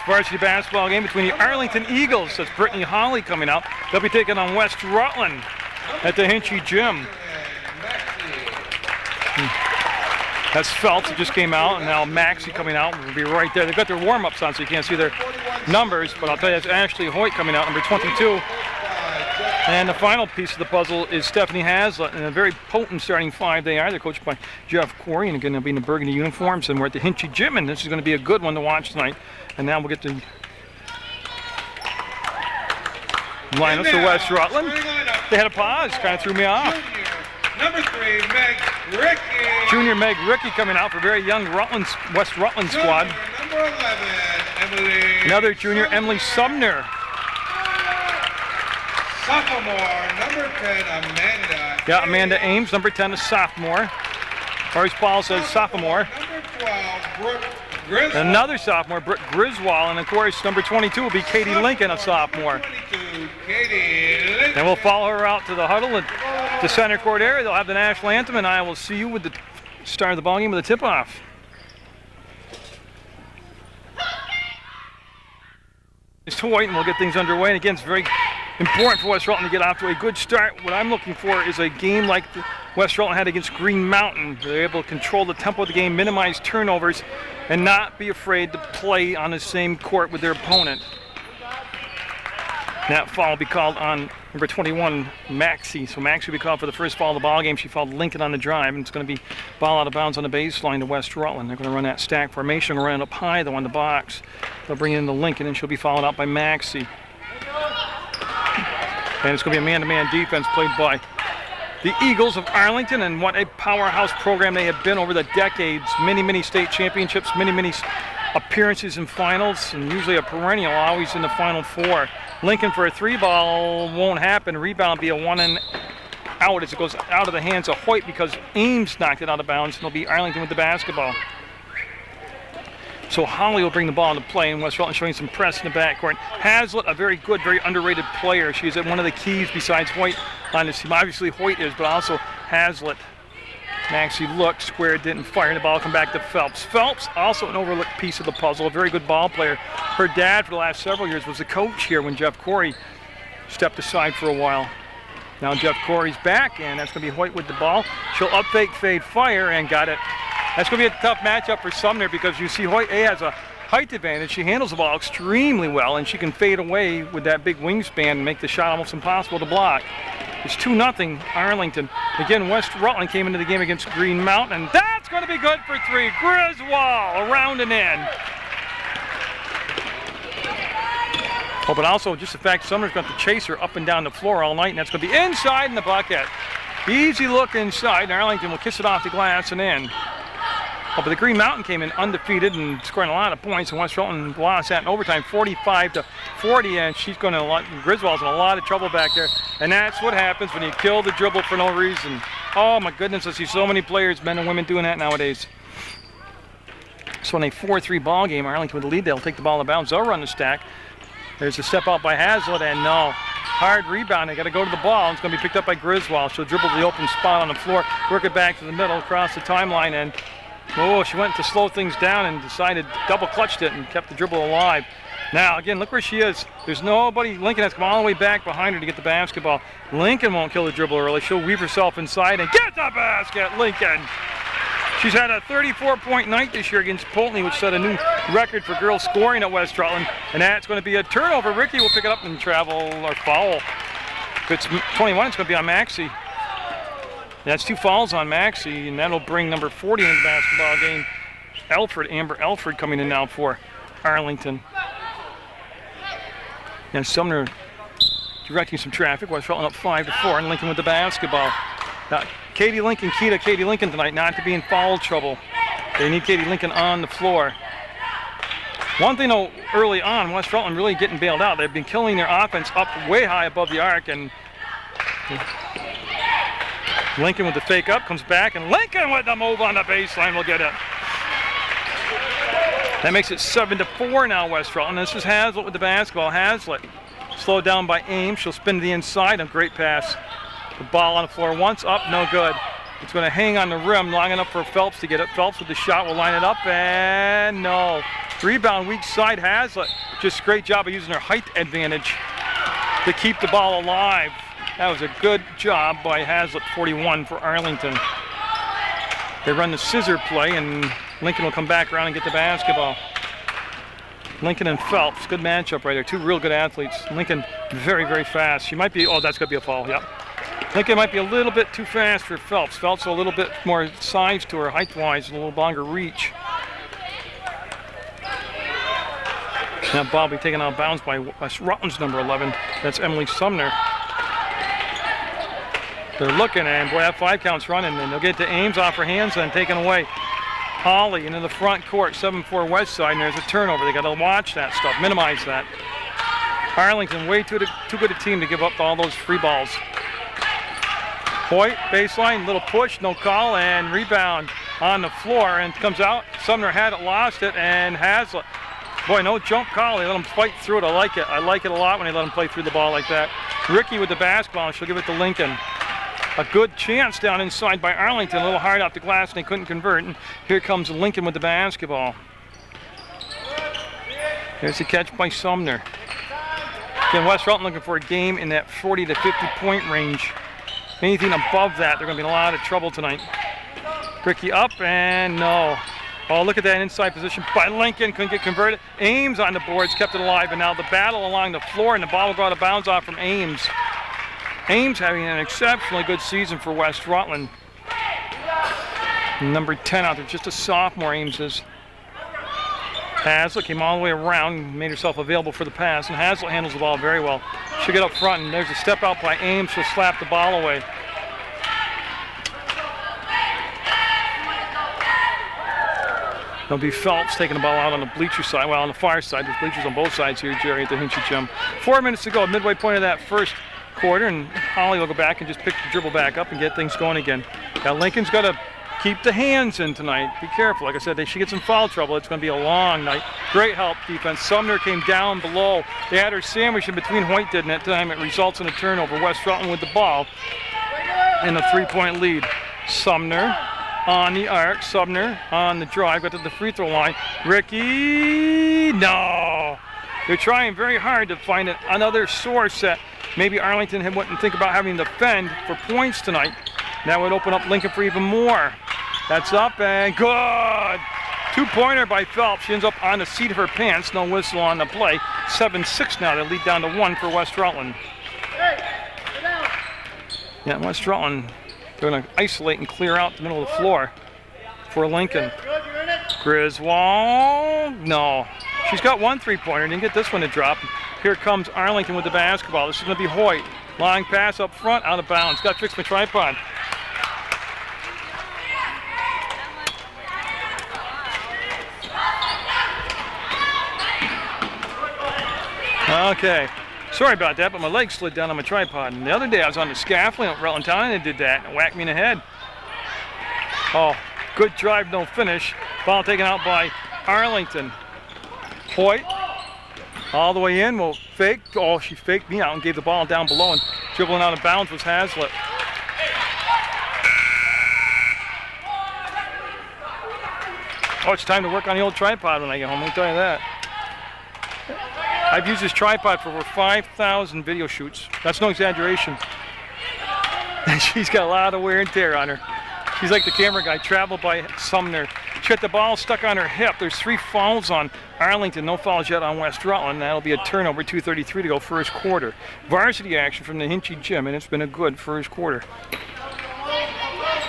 Varsity basketball game between the Arlington Eagles. That's Brittany Holly coming out. They'll be taking on West Rutland at the Hinchy Gym. That's Phelps who just came out, and now Maxie coming out. Will be right there. They've got their warm-ups on, so you can't see their numbers. But I'll tell you, that's Ashley Hoyt coming out, number 22. And the final piece of the puzzle is Stephanie Hazlitt, and a very potent starting five they are. They're coached by Jeff Corey, and again, they'll be in the burgundy uniforms, and we're at the Hinchy Gym, and this is going to be a good one to watch tonight. And now we'll get to lineups for West Rutland. They had a pause, kind of threw me off. Number 3, Meg Ricky. Junior Meg Ricky coming out for very young West Rutland squad. Number 11, Emily. Another junior, Emily Sumner. Sophomore, number 10, Amanda. Yeah, Amanda Ames, number 10, a sophomore. Maurice Paul says sophomore. Number 12, Brooke Griswold. Another sophomore, Brooke Griswold, and of course, number 22 will be Katie Lincoln, a sophomore. 22, Katie Lincoln. And we'll follow her out to the huddle at the center court area. They'll have the national anthem, and I will see you with the start of the ballgame with a tip-off. It's Hoyt, and we'll get things underway. And again, it's very important for West Rutland to get off to a good start. What I'm looking for is a game like West Rutland had against Green Mountain. They're able to control the tempo of the game, minimize turnovers, and not be afraid to play on the same court with their opponent. That foul will be called on number 21, Maxie. So Maxie will be called for the first foul of the ball game. She fouled Lincoln on the drive, and it's going to be ball out of bounds on the baseline to West Rutland. They're going to run that stack formation. They're going to run it up high, though, on the box. They'll bring it into Lincoln, and she'll be followed out by Maxie. And it's going to be a man-to-man defense played by the Eagles of Arlington, and what a powerhouse program they have been over the decades. Many state championships, many appearances in finals, and usually a perennial, always in the Final Four. Lincoln for a three ball won't happen. Rebound will be a one and out as it goes out of the hands of Hoyt because Ames knocked it out of bounds, and it'll be Arlington with the basketball. So Holly will bring the ball into play, and West Rutland showing some press in the backcourt. Hazlitt, a very good, very underrated player. She's one of the keys besides Hoyt on this team. Obviously Hoyt is, but also Hazlitt. Maxie looked, squared, didn't fire. The ball come back to Phelps. Phelps, also an overlooked piece of the puzzle, a very good ball player. Her dad for the last several years was the coach here when Jeff Corey stepped aside for a while. Now Jeff Corey's back, and that's going to be Hoyt with the ball. She'll up fake, fade, fire, and got it. That's going to be a tough matchup for Sumner because you see Hoyt has a height advantage. She handles the ball extremely well, and she can fade away with that big wingspan and make the shot almost impossible to block. It's 2-0 Arlington. Again, West Rutland came into the game against Green Mountain, and that's going to be good for three. Griswold around and in. Oh, but also just the fact Sumner's going to chase her up and down the floor all night, and that's going to be inside in the bucket. Easy look inside, and Arlington will kiss it off the glass and in. Oh, but the Green Mountain came in undefeated and scoring a lot of points, and West Rutland lost that in overtime, 45-40, and Griswold's in a lot of trouble back there. And that's what happens when you kill the dribble for no reason. Oh my goodness, I see so many players, men and women, doing that nowadays. So in a 4-3 ball game, Arlington with the lead, they'll take the ball out of bounds. They'll run the stack. There's a step out by Hazlitt, and no. Hard rebound, they got to go to the ball, and it's going to be picked up by Griswold. She'll dribble to the open spot on the floor, work it back to the middle, across the timeline, and oh, she went to slow things down and decided, double clutched it and kept the dribble alive. Now, again, look where she is. There's nobody. Lincoln has to come all the way back behind her to get the basketball. Lincoln won't kill the dribble early. She'll weave herself inside and get the basket, Lincoln. She's had a 34-point night this year against Polteny, which set a new record for girls scoring at West Rutland. And that's going to be a turnover. Ricky will pick it up and travel or foul. If it's 21, it's going to be on Maxie. That's 2 fouls on Maxie, and that'll bring number 40 in the basketball game. Amber Elford coming in now for Arlington. And Sumner directing some traffic. West Rutland up 5-4, and Lincoln with the basketball. Now, Katie Lincoln, key to Katie Lincoln tonight, not to be in foul trouble. They need Katie Lincoln on the floor. One thing though, early on, West Rutland really getting bailed out. They've been killing their offense up way high above the arc, and Lincoln with the fake up, comes back, and Lincoln with the move on the baseline will get it. That makes it 7-4 now, West Rutland. This is Hazlitt with the basketball. Hazlitt slowed down by Ames. She'll spin to the inside, a great pass. The ball on the floor once, up, no good. It's going to hang on the rim long enough for Phelps to get it. Phelps with the shot will line it up, and no. Rebound, weak side, Hazlitt. Just a great job of using her height advantage to keep the ball alive. That was a good job by Hazlitt, 41 for Arlington. They run the scissor play, and Lincoln will come back around and get the basketball. Lincoln and Phelps, good matchup right there. Two real good athletes. Lincoln very, very fast. She might be, oh, that's going to be a foul, yep. Lincoln might be a little bit too fast for Phelps. Phelps a little bit more size to her, height-wise, a little longer reach. That ball will be taken out of bounds by West Rutland's number 11. That's Emily Sumner. They're looking, and boy, that 5 count's running, and they'll get to Ames off her hands and taken away. Holly into the front court, 7-4 West Side, and there's a turnover. They got to watch that stuff, minimize that. Arlington, way too good a team to give up all those free balls. Hoyt, baseline, little push, no call, and rebound on the floor, and comes out. Sumner had it, lost it, and Hazlitt. Boy, no jump call. They let them fight through it. I like it. I like it a lot when they let them play through the ball like that. Ricky with the basketball, and she'll give it to Lincoln. A good chance down inside by Arlington. A little hard off the glass, and they couldn't convert. And here comes Lincoln with the basketball. There's the catch by Sumner. Again, West Rutland looking for a game in that 40 to 50 point range. Anything above that, they're going to be in a lot of trouble tonight. Ricky up, and no. Oh, look at that inside position by Lincoln. Couldn't get converted. Ames on the boards, kept it alive, and now the battle along the floor, and the ball will go out of bounds off from Ames. Ames having an exceptionally good season for West Rutland. Number 10 out there, just a sophomore, Ames is. Hazlitt came all the way around, made herself available for the pass, and Hazlitt handles the ball very well. She'll get up front, and there's a step out by Ames. She'll slap the ball away. It'll be Phelps taking the ball out on the bleacher side, well, on the far side. There's bleachers on both sides here, Jerry, at the Hinchy Gym. 4 minutes to go, midway point of that first quarter, and Holly will go back and just pick the dribble back up and get things going again. Now Lincoln's got to keep the hands in tonight. Be careful. Like I said, she gets in foul trouble. It's going to be a long night. Great help defense. Sumner came down below. They had her sandwich in between. Hoyt did, and that time it results in a turnover. West Rutland with the ball and a 3-point lead. Sumner on the arc. Sumner on the drive. Got to the free throw line. Ricky, no. They're trying very hard to find another source that maybe Arlington wouldn't think about having to defend for points tonight. That would open up Lincoln for even more. That's up and good. 2-pointer by Phelps. She ends up on the seat of her pants. No whistle on the play. 7-6 now. They lead down to 1 for West Rutland. Yeah, West Rutland, they're going to isolate and clear out the middle of the floor for Lincoln. Griswold, no. She's got 1 3-pointer. Didn't get this one to drop. Here comes Arlington with the basketball. This is going to be Hoyt. Long pass up front, out of bounds. Got to fix my tripod. Okay. Sorry about that, but my leg slid down on my tripod. And the other day I was on the scaffolding at Rutland Town and it did that. And it whacked me in the head. Oh, good drive, no finish. Ball taken out by Arlington. Hoyt. All the way in, will fake. Oh, she faked me out and gave the ball down below, and dribbling out of bounds was Hazlitt. Oh, it's time to work on the old tripod when I get home, let me tell you that. I've used this tripod for over 5,000 video shoots. That's no exaggeration. And she's got a lot of wear and tear on her. She's like the camera guy, traveled by Sumner. She got the ball stuck on her hip. There's 3 fouls on Arlington. No fouls yet on West Rutland. That'll be a turnover, 2:33 to go first quarter. Varsity action from the Hinchy Gym, and it's been a good first quarter.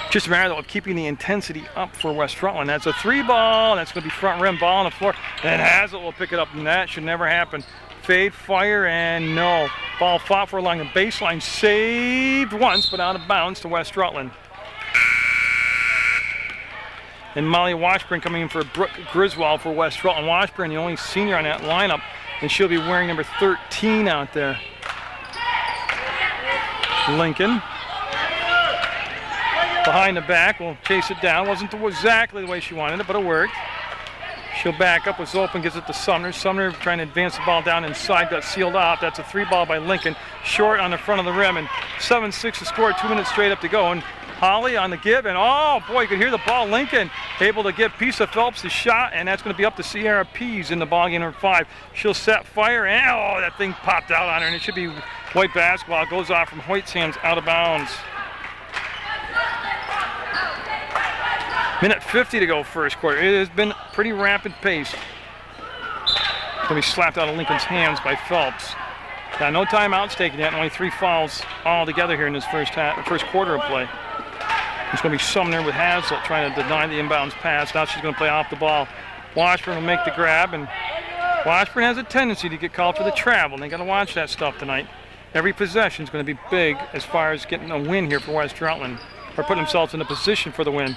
Just a matter of keeping the intensity up for West Rutland. That's a 3-ball. That's going to be front rim ball on the floor. And Hazlitt will pick it up, and that should never happen. Fade, fire, and no. Ball fought for along the baseline. Saved once, but out of bounds to West Rutland. And Molly Washburn coming in for Brooke Griswold for West Rutland. Washburn, the only senior on that lineup, and she'll be wearing number 13 out there. Lincoln. Behind the back, will chase it down. Wasn't exactly the way she wanted it, but it worked. She'll back up, was open, gives it to Sumner. Sumner trying to advance the ball down inside, got sealed off. That's a 3-ball by Lincoln. Short on the front of the rim, and 7-6 to score, 2 minutes straight up to go. And Holly on the give, and oh boy, you can hear the ball. Lincoln able to give Pisa Phelps the shot, and that's going to be up to Sierra Pease in the ball game number 5. She'll set fire, and oh, that thing popped out on her, and it should be white basketball. It goes off from Hoyt's hands out of bounds. Minute 50 to go first quarter. It has been pretty rapid pace. It's going to be slapped out of Lincoln's hands by Phelps. Got no timeouts taken yet, and only 3 fouls all together here in this first quarter of play. It's going to be Sumner with Hazlitt trying to deny the inbounds pass. Now she's going to play off the ball. Washburn will make the grab, and Washburn has a tendency to get called for the travel, and they got to watch that stuff tonight. Every possession is going to be big as far as getting a win here for West Rutland, or putting themselves in a position for the win.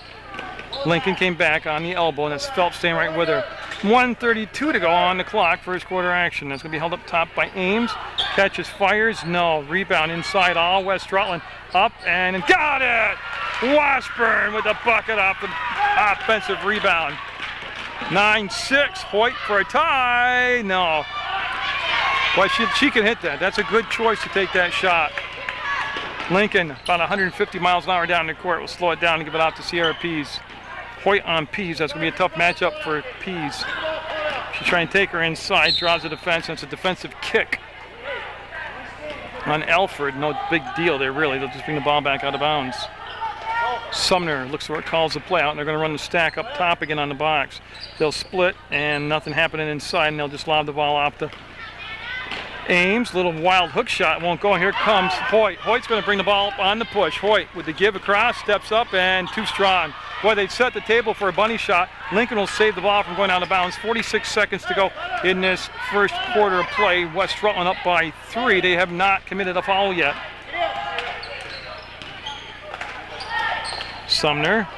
Lincoln came back on the elbow, and it's Phelps staying right with her. 1:32 to go on the clock, first quarter action. That's going to be held up top by Ames. Catches, fires, no. Rebound inside all. West Rutland up and got it! Washburn with the bucket off the offensive rebound. 9-6, Hoyt for a tie. No. Well, she can hit that. That's a good choice to take that shot. Lincoln, about 150 miles an hour down the court, will slow it down and give it out to Sierra Pease. Hoyt on Pease. That's going to be a tough matchup for Pease. She's trying to take her inside, draws the defense, and it's a defensive kick on Elford. No big deal there, really. They'll just bring the ball back out of bounds. Sumner looks where it calls the play out, and they're going to run the stack up top again on the box. They'll split, and nothing happening inside, and they'll just lob the ball off to Ames. Little wild hook shot won't go. Here comes Hoyt. Hoyt's going to bring the ball up on the push. Hoyt with the give across, steps up, and too strong. Boy, they set the table for a bunny shot. Lincoln will save the ball from going out of bounds. 46 seconds to go in this first quarter of play. West Rutland up by 3. They have not committed a foul yet. Sumner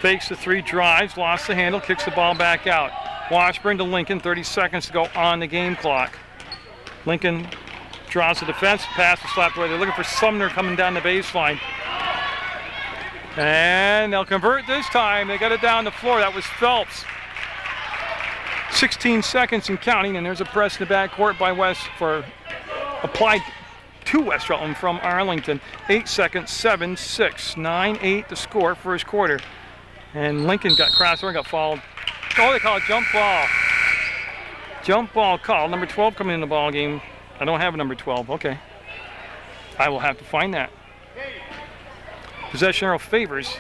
fakes the 3, drives, lost the handle, kicks the ball back out. Washburn to Lincoln, 30 seconds to go on the game clock. Lincoln draws the defense, pass is slapped away. They're looking for Sumner coming down the baseline. And they'll convert this time. They got it down the floor. That was Phelps. 16 seconds and counting, and there's a press in the backcourt by West for applied to West Rutland from Arlington. 8 seconds, 7-6, 9-8 to score first quarter. And Lincoln got crossed over and got fouled. Oh, they call it jump ball. Jump ball call. Number 12 coming in the ball game. I don't have a number 12. Okay. I will have to find that. Possession arrow favors.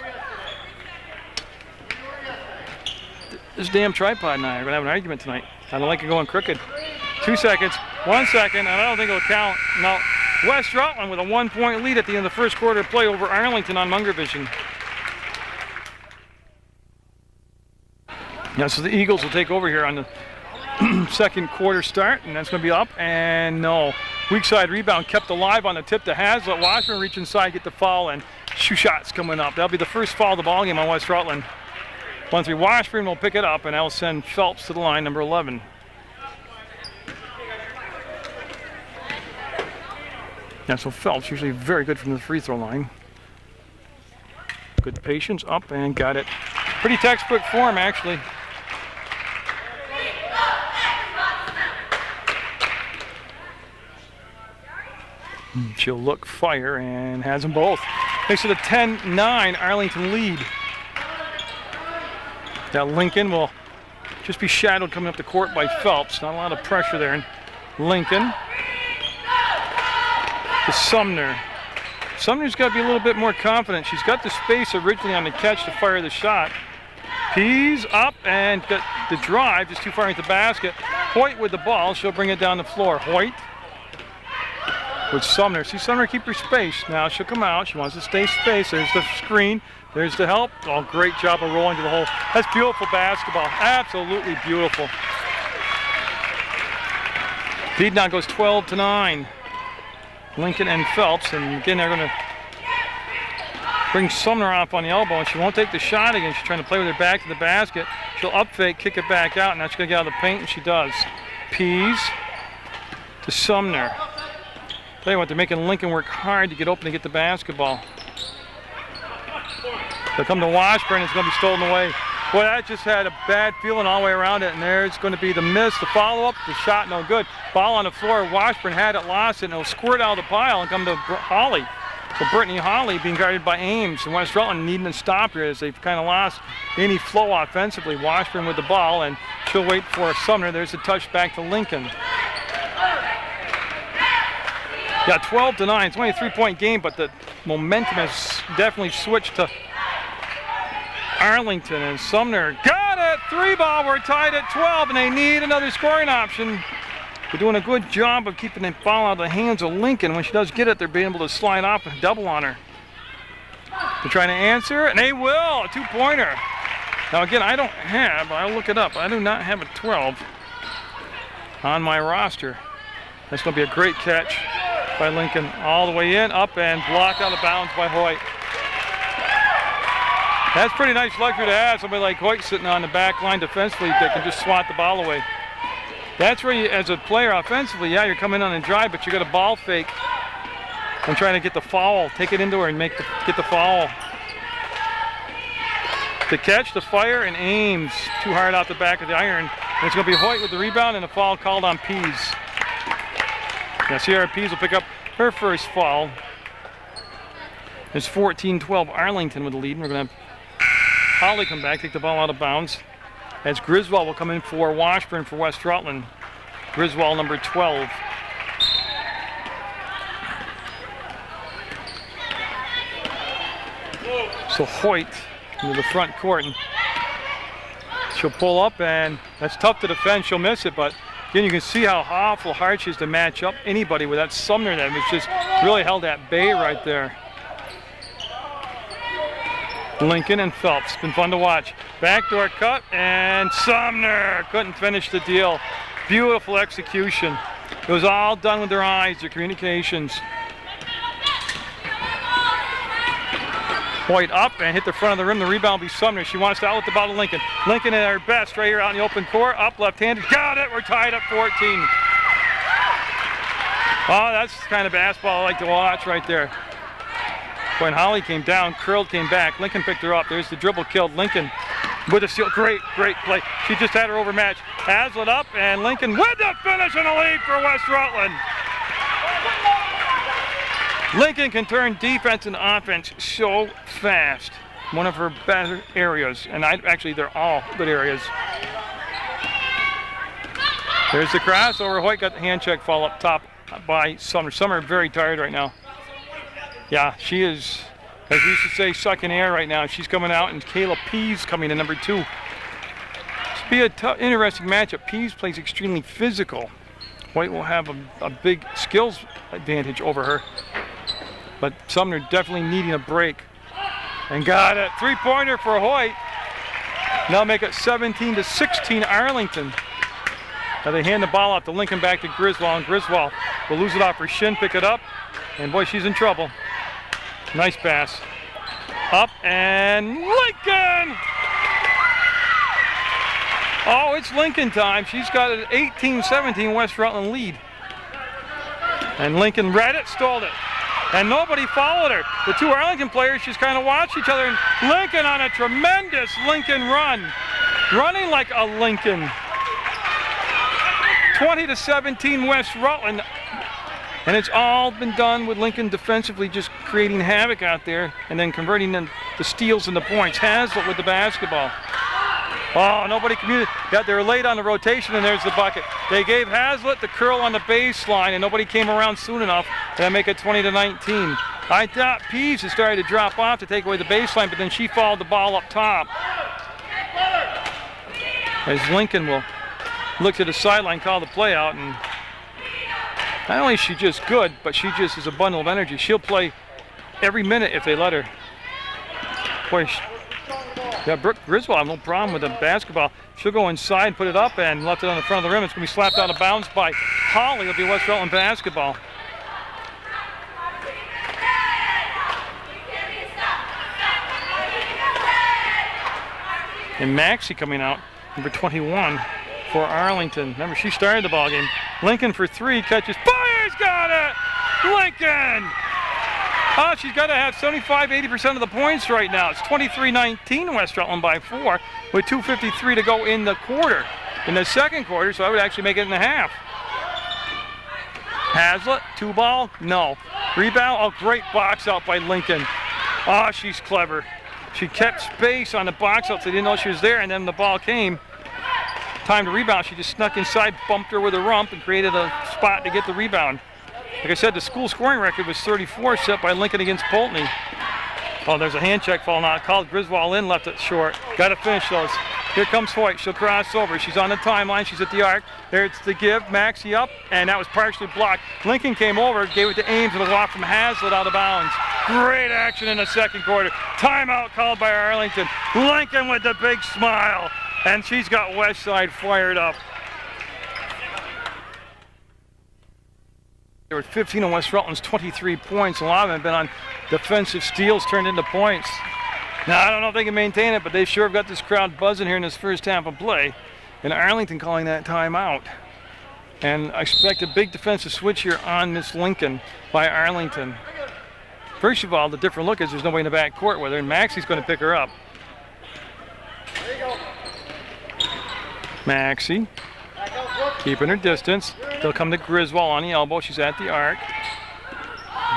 This damn tripod and I are going to have an argument tonight. I don't like it going crooked. 2 seconds, 1 second, and I don't think it'll count. No. West Rutland with a 1-point lead at the end of the first quarter play over Arlington on Munger Vision. Yeah, so the Eagles will take over here on the second quarter start, and that's going to be up, and no. Weak side rebound kept alive on the tip to Hazlitt. Washburn reach inside, get the foul, and 2 shots coming up. That'll be the first foul of the ball game on West Rutland. 1-3 Washburn will pick it up, and that'll send Phelps to the line, number 11. Yeah, so Phelps usually very good from the free throw line. Good patience, up and got it. Pretty textbook form, actually. She'll look, fire, and has them both. Makes it a 10-9 Arlington lead. Now Lincoln will just be shadowed coming up the court by Phelps. Not a lot of pressure there. And Lincoln to Sumner. Sumner's got to be a little bit more confident. She's got the space originally on the catch to fire the shot. Pease up and got the drive, just too far into the basket. Hoyt with the ball. She'll bring it down the floor. Hoyt with Sumner. See Sumner keep her space. Now she'll come out. She wants to stay space. There's the screen. There's the help. Oh, great job of rolling to the hole. That's beautiful basketball. Absolutely beautiful. Lead now goes 12-9. Lincoln and Phelps. And again, they're going to bring Sumner off on the elbow, and she won't take the shot again. She's trying to play with her back to the basket. She'll up fake, kick it back out, and now she's going to get out of the paint, and she does. Pease to Sumner. Tell you what, they're making Lincoln work hard to get open and get the basketball. They'll come to Washburn, it's going to be stolen away. Boy, that just had a bad feeling all the way around it, and there's going to be the miss, the follow-up, the shot no good. Ball on the floor, Washburn had it, lost it, and it'll squirt out of the pile and come to Holly. So Brittany Holly being guarded by Ames, and West Rutland needing to stop here as they've kind of lost any flow offensively. Washburn with the ball, and she'll wait for Sumner. There's a touch back to Lincoln. Yeah, 12-9. It's only a 3-point game, but the momentum has definitely switched to Arlington, and Sumner got it. 3-ball. We're tied at 12, and they need another scoring option. They're doing a good job of keeping the ball out of the hands of Lincoln. When she does get it, they're being able to slide off and double on her. They're trying to answer, and they will. A 2-pointer. Now again, I'll look it up. I do not have a 12 on my roster. That's going to be a great catch by Lincoln. All the way in, up, and blocked out of bounds by Hoyt. That's pretty nice luxury to have. Somebody like Hoyt sitting on the back line defensively that can just swat the ball away. That's where you, as a player offensively, yeah, you're coming on and drive, but you got a ball fake and trying to get the foul, take it into her and get the foul. The catch, the fire, and Ames too hard out the back of the iron. And it's going to be Hoyt with the rebound and a foul called on Pease. Now Sierra Pease will pick up her first foul. It's 14-12 Arlington with the lead. And we're going to have Holly come back, take the ball out of bounds. As Griswold will come in for Washburn for West Rutland. Griswold number 12. So Hoyt into the front court, and she'll pull up, and that's tough to defend. She'll miss it, but again, you can see how awful hard she is to match up anybody with that Sumner that was just really held at bay right there. Lincoln and Phelps, been fun to watch. Backdoor cut, and Sumner couldn't finish the deal. Beautiful execution. It was all done with their eyes, their communications. Hoyt up and hit the front of the rim. The rebound will be Sumner. She wants to outlet the ball to Lincoln. Lincoln at her best right here out in the open court. Up left-handed. Got it. We're tied up 14. Oh, that's the kind of basketball I like to watch right there. When Holly came down, curled, came back. Lincoln picked her up. There's the dribble, killed Lincoln with a steal. Great play. She just had her overmatched. Hazlitt up, and Lincoln with the finish and a lead for West Rutland. Lincoln can turn defense and offense so fast. One of her better areas, and actually they're all good areas. There's the crossover. Hoyt got the hand check foul up top by Summer. Summer very tired right now. Yeah, she is, as we used to say, sucking air right now. She's coming out, and Kayla Pease coming in number 2. This will be a interesting matchup. Pease plays extremely physical. Hoyt will have a big skills advantage over her. But Sumner definitely needing a break. And got it. 3-pointer for Hoyt. Now make it 17-16 Arlington. Now they hand the ball out to Lincoln, back to Griswold, and Griswold will lose it off her shin, pick it up, and boy, she's in trouble. Nice pass. Up, and Lincoln! Oh, it's Lincoln time. She's got an 18-17 West Rutland lead. And Lincoln read it, stole it. And nobody followed her. The two Arlington players just kind of watched each other, and Lincoln on a tremendous Lincoln run. Running like a Lincoln. 20-17 West Rutland. And it's all been done with Lincoln defensively just creating havoc out there and then converting the steals into points. Hazlitt with the basketball. Oh, nobody communicated. Yeah, they were late on the rotation, and there's the bucket. They gave Hazlitt the curl on the baseline, and nobody came around soon enough to make it 20-19. I thought Pease had started to drop off to take away the baseline, but then she fouled the ball up top. As Lincoln will look to the sideline, call the play out, and not only is she just good, but she just is a bundle of energy. She'll play every minute if they let her. Boy, yeah, Brooke Griswold, no problem with the basketball. She'll go inside, put it up, and left it on the front of the rim. It's going to be slapped out of bounds by Holly. It'll be West Rutland basketball. And Maxie coming out, number 21 for Arlington. Remember, she started the ball game. Lincoln for 3, catches, fires, got it! Lincoln! Oh, she's got to have 75-80% of the points right now. It's 23-19 West Rutland by 4 with 2:53 to go in the quarter. In the second quarter, so I would actually make it in the half. Hazlitt, 2-ball? No. Rebound, oh, great box out by Lincoln. Oh, she's clever. She kept space on the box out so they didn't know she was there, and then the ball came. Time to rebound, she just snuck inside, bumped her with a rump, and created a spot to get the rebound. Like I said, the school scoring record was 34, set by Lincoln against Pulteney. Oh, there's a hand check foul not called. Griswold in, left it short. Got to finish those. Here comes Hoyt. She'll cross over. She's on the timeline. She's at the arc. There's the give. Maxey up, and that was partially blocked. Lincoln came over, gave it to Ames, and it was off from Hazlitt out of bounds. Great action in the second quarter. Timeout called by Arlington. Lincoln with the big smile, and she's got Westside fired up. There were 15 on West Rutland's 23 points. A lot of them have been on defensive steals turned into points. Now, I don't know if they can maintain it, but they sure have got this crowd buzzing here in this first half of play. And Arlington calling that timeout. And I expect a big defensive switch here on Miss Lincoln by Arlington. First of all, the different look is there's nobody in the back court with her, and Maxie's going to pick her up. Maxie. Keeping her distance. They'll come to Griswold on the elbow. She's at the arc.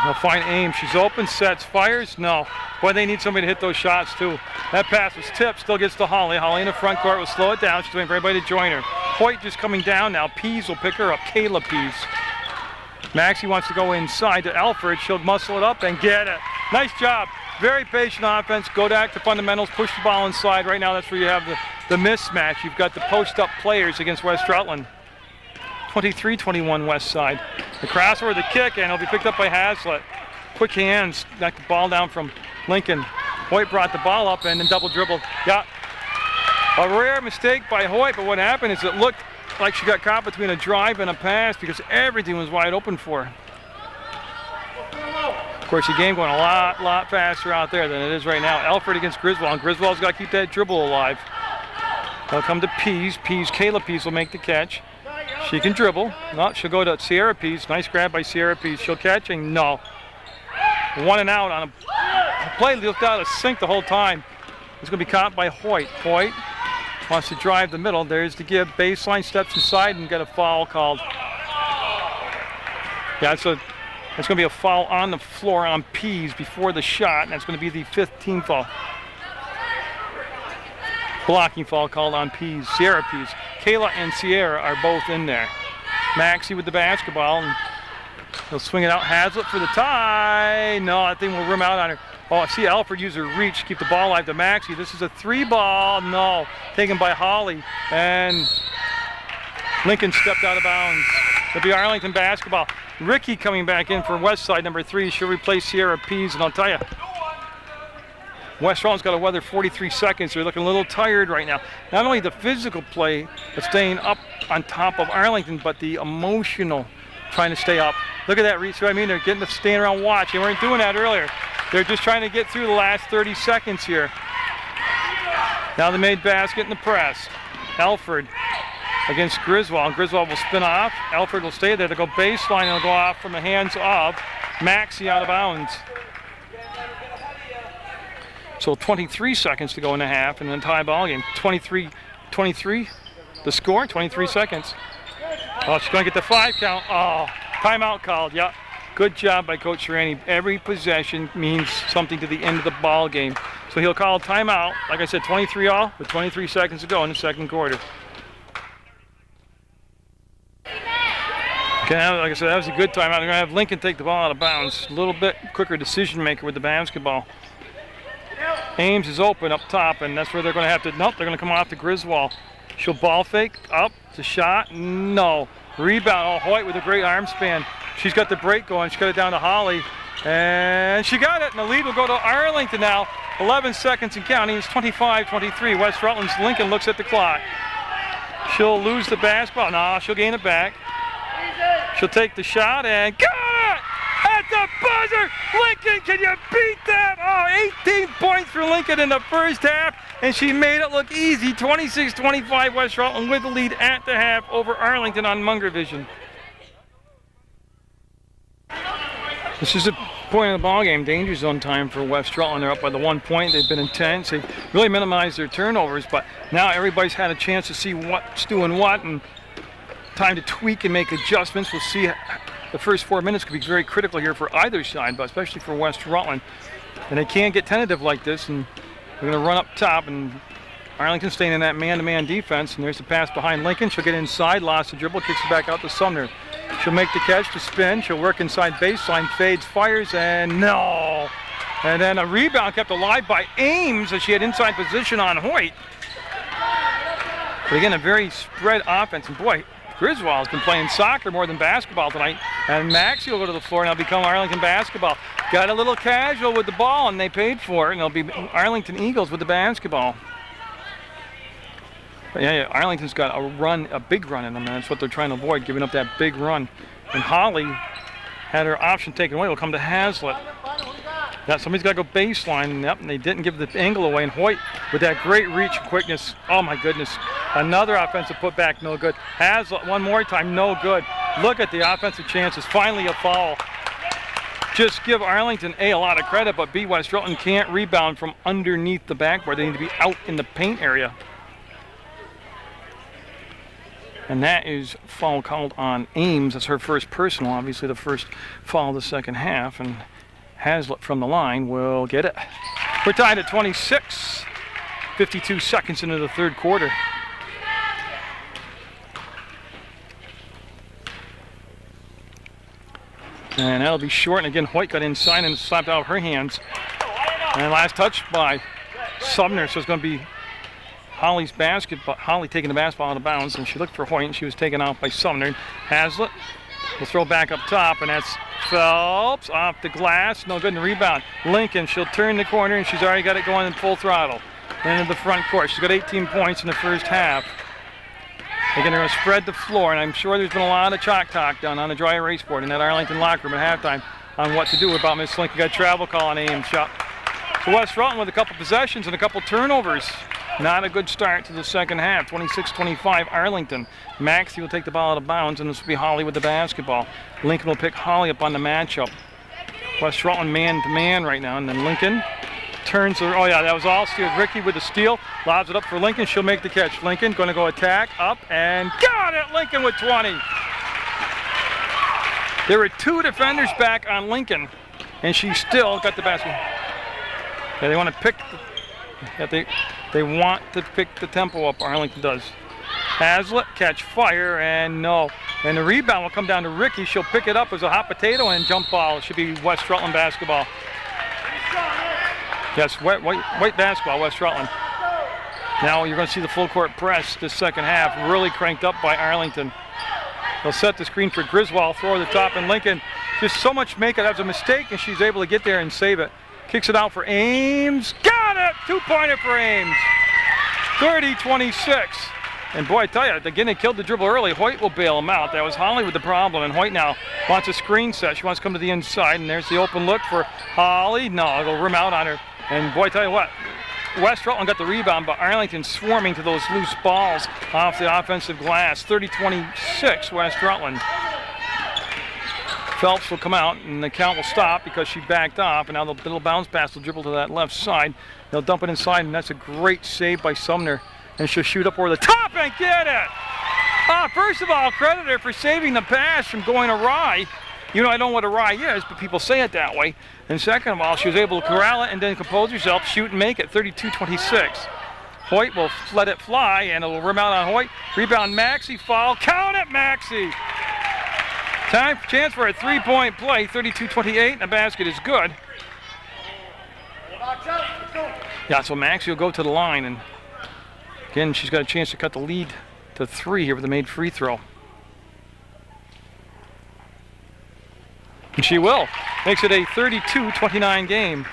They'll find Ames. She's open, sets, fires. No. Boy, they need somebody to hit those shots, too. That pass was tipped. Still gets to Holly. Holly in the front court will slow it down. She's waiting for everybody to join her. Hoyt just coming down now. Pease will pick her up. Kayla Pease. Maxie wants to go inside to Alfred. She'll muscle it up and get it. Nice job. Very patient offense. Go back to fundamentals. Push the ball inside. Right now, that's where you have the mismatch. You've got the post-up players against West Rutland. 23-21 West Side. The crossover, the kick, and it'll be picked up by Hazlitt. Quick hands, knocked the ball down from Lincoln. Hoyt brought the ball up and then double dribbled. Yeah, a rare mistake by Hoyt, but what happened is it looked like she got caught between a drive and a pass because everything was wide open for her. Of course, the game going a lot faster out there than it is right now. Alfred against Griswold, and Griswold's got to keep that dribble alive. They'll come to Pease. Kayla Pease will make the catch. She can dribble. No, she'll go to Sierra Pease. Nice grab by Sierra Pease. She'll catch and no. 1 and out on a play looked out of sync the whole time. It's going to be caught by Hoyt. Hoyt wants to drive the middle. There's the give. Baseline, steps inside and get a foul called. Yeah, it's going to be a foul on the floor on Pease before the shot, and that's going to be the 15th foul. Blocking foul called on Pease. Sierra Pease. Kayla and Sierra are both in there. Maxie with the basketball, and he'll swing it out. Hazlitt for the tie. No, that thing will rim out on her. Oh, I see Alfred use her reach, keep the ball alive to Maxie. This is a 3-ball. No, taken by Holly. And Lincoln stepped out of bounds. It'll be Arlington basketball. Ricky coming back in for West Side, number 3. She'll replace Sierra Pease, and I'll tell you, West Rutland's got to weather 43 seconds. They're looking a little tired right now. Not only the physical play of staying up on top of Arlington, but the emotional trying to stay up. Look at that, see what I mean? They're getting to stand around watch. They weren't doing that earlier. They're just trying to get through the last 30 seconds here. Now they made basket in the press. Alfred against Griswold. Griswold will spin off. Alfred will stay there. They'll go baseline and it'll go off from the hands of Maxie out of bounds. So 23 seconds to go in the half and then tie ball game. 23, the score, 23 seconds. Oh, she's going to get the 5 count. Oh, timeout called, yeah. Good job by Coach Serrani. Every possession means something to the end of the ball game. So he'll call a timeout, like I said, 23 all with 23 seconds to go in the second quarter. Okay, like I said, that was a good timeout. They're going to have Lincoln take the ball out of bounds. A little bit quicker decision maker with the basketball. Ames is open up top, and that's where they're going to have to, nope, they're going to come off to Griswold. She'll ball fake, up, to shot, no. Rebound, oh, Hoyt with a great arm span. She's got the break going, she got it down to Holly, and she got it, and the lead will go to Arlington now. 11 seconds and counting, it's 25-23. West Rutland's Lincoln looks at the clock. She'll lose the basketball, no, she'll gain it back. She'll take the shot, and got it! At the buzzer! Lincoln, can you beat that? Oh, 18 points for Lincoln in the first half, and she made it look easy. 26-25 West Rutland with the lead at the half over Arlington on Munger Vision. This is a point of the ball game. Danger zone time for West Rutland. They're up by the 1 point. They've been intense. They really minimized their turnovers, but now everybody's had a chance to see what's doing what and time to tweak and make adjustments. We'll see the first 4 minutes could be very critical here for either side, but especially for West Rutland. And they can't get tentative like this, and they're going to run up top, and Arlington staying in that man-to-man defense. And there's the pass behind Lincoln. She'll get inside, lost the dribble, kicks it back out to Sumner. She'll make the catch to spin. She'll work inside baseline, fades, fires, and no. And then a rebound kept alive by Ames as she had inside position on Hoyt. But again, a very spread offense. And boy, Griswold's been playing soccer more than basketball tonight. And Maxey will go to the floor and it'll become Arlington basketball. Got a little casual with the ball and they paid for it. And it'll be Arlington Eagles with the basketball. But yeah, Arlington's got a big run in them, and that's what they're trying to avoid, giving up that big run. And Holly had her option taken away. Will come to Hazlitt. Yeah, somebody's got to go baseline. Yep, and they didn't give the angle away. And Hoyt with that great reach and quickness. Oh my goodness. Another offensive putback, no good. Hazlitt one more time, no good. Look at the offensive chances. Finally a foul. Just give Arlington a lot of credit, but B, West Rutland can't rebound from underneath the backboard. They need to be out in the paint area. And that is foul called on Ames. That's her first personal, obviously the first foul of the second half. And Hazlitt from the line will get it. We're tied at 26, 52 seconds into the third quarter. And that'll be short. And again, Hoyt got inside and slapped out of her hands. And last touch by Sumner. So it's going to be Holly's basketball. Holly taking the basketball out of bounds, and she looked for Hoyt, and she was taken out by Sumner. Hazlitt will throw back up top, and that's Phelps off the glass. No good in the rebound. Lincoln, she'll turn the corner, and she's already got it going in full throttle. Into the front court. She's got 18 points in the first half. Again, they're going to spread the floor, and I'm sure there's been a lot of chalk talk down on the dry erase board in that Arlington locker room at halftime on what to do about Miss Lincoln. Got a travel call on Ames shot. So West Rutland with a couple possessions and a couple turnovers. Not a good start to the second half. 26-25 Arlington. Maxey will take the ball out of bounds, and this will be Holly with the basketball. Lincoln will pick Holly up on the matchup. West Rutland man-to-man right now, and then Lincoln turns her. Oh yeah, that was all steal. Ricky with the steal. Lobs it up for Lincoln. She'll make the catch. Lincoln going to go attack, up, and got it! Lincoln with 20. There were two defenders back on Lincoln, and she still got the basket. Yeah, they want to pick they want to pick the tempo up, Arlington does. Hazlitt, catch fire, and no. And the rebound will come down to Ricky. She'll pick it up as a hot potato and jump ball. It should be West Rutland basketball. Yes, white basketball, West Rutland. Now you're going to see the full court press this second half, really cranked up by Arlington. They'll set the screen for Griswold, throw the top, and Lincoln just so much make it. That was a mistake, and she's able to get there and save it. Kicks it out for Ames. Got it! Two-pointer for Ames. 30-26. And boy, I tell you, again, they killed the dribble early. Hoyt will bail him out. That was Holly with the problem, and Hoyt now wants a screen set. She wants to come to the inside, and there's the open look for Holly. No, it'll rim out on her. And boy, I tell you what, West Rutland got the rebound, but Arlington swarming to those loose balls off the offensive glass. 30-26, West Rutland. Phelps will come out, and the count will stop because she backed off, and now the little bounce pass will dribble to that left side. They'll dump it inside, and that's a great save by Sumner. And she'll shoot up over the top and get it! First of all, credit her for saving the pass from going awry. You know, I don't know what awry is, but people say it that way. And second of all, she was able to corral it and then compose herself, shoot and make it. 32-26. Hoyt will let it fly, and it will rim out on Hoyt. Rebound Maxey, foul. Count it, Maxey! Chance for a three-point play. 32-28. The basket is good. Yeah, so Maxey will go to the line, and again, she's got a chance to cut the lead to 3 here with a made free throw. And she will. Makes it a 32-29 game.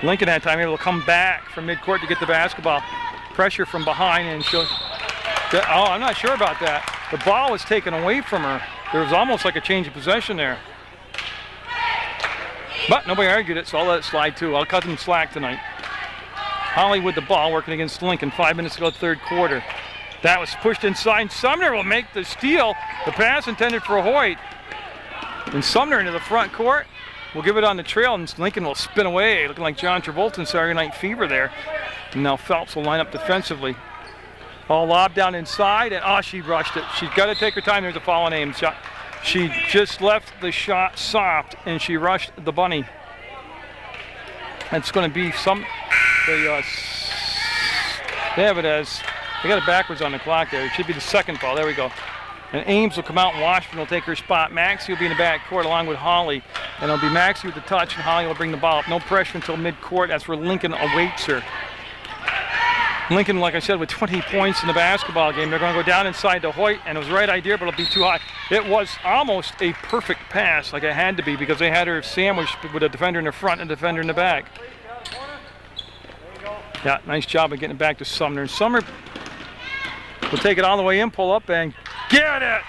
Lincoln that time able to come back from midcourt to get the basketball. Pressure from behind, and she'll. Oh, I'm not sure about that. The ball was taken away from her. There was almost like a change of possession there. But nobody argued it, so I'll let it slide too. I'll cut them slack tonight. Holly with the ball, working against Lincoln. 5 minutes to go, third quarter. That was pushed inside. Sumner will make the steal. The pass intended for Hoyt. And Sumner into the front court. We'll give it on the trail, and Lincoln will spin away, looking like John Travolta in Saturday Night Fever there. And now Phelps will line up defensively. Ball lob down inside, and she rushed it. She's got to take her time. There's a foul on Ames. Shot. She just left the shot soft, and she rushed the bunny. It's going to be they have it as, they got it backwards on the clock there. It should be the second ball. There we go. And Ames will come out, and Washburn will take her spot. Maxey will be in the back court along with Holly. And it'll be Maxey with the touch, and Holly will bring the ball up. No pressure until mid-court. That's where Lincoln awaits her. Lincoln, like I said, with 20 points in the basketball game. They're going to go down inside to Hoyt, and it was the right idea, but it'll be too high. It was almost a perfect pass, like it had to be, because they had her sandwiched with a defender in the front and a defender in the back. Yeah, nice job of getting it back to Sumner. Sumner will take it all the way in, pull up, and get it!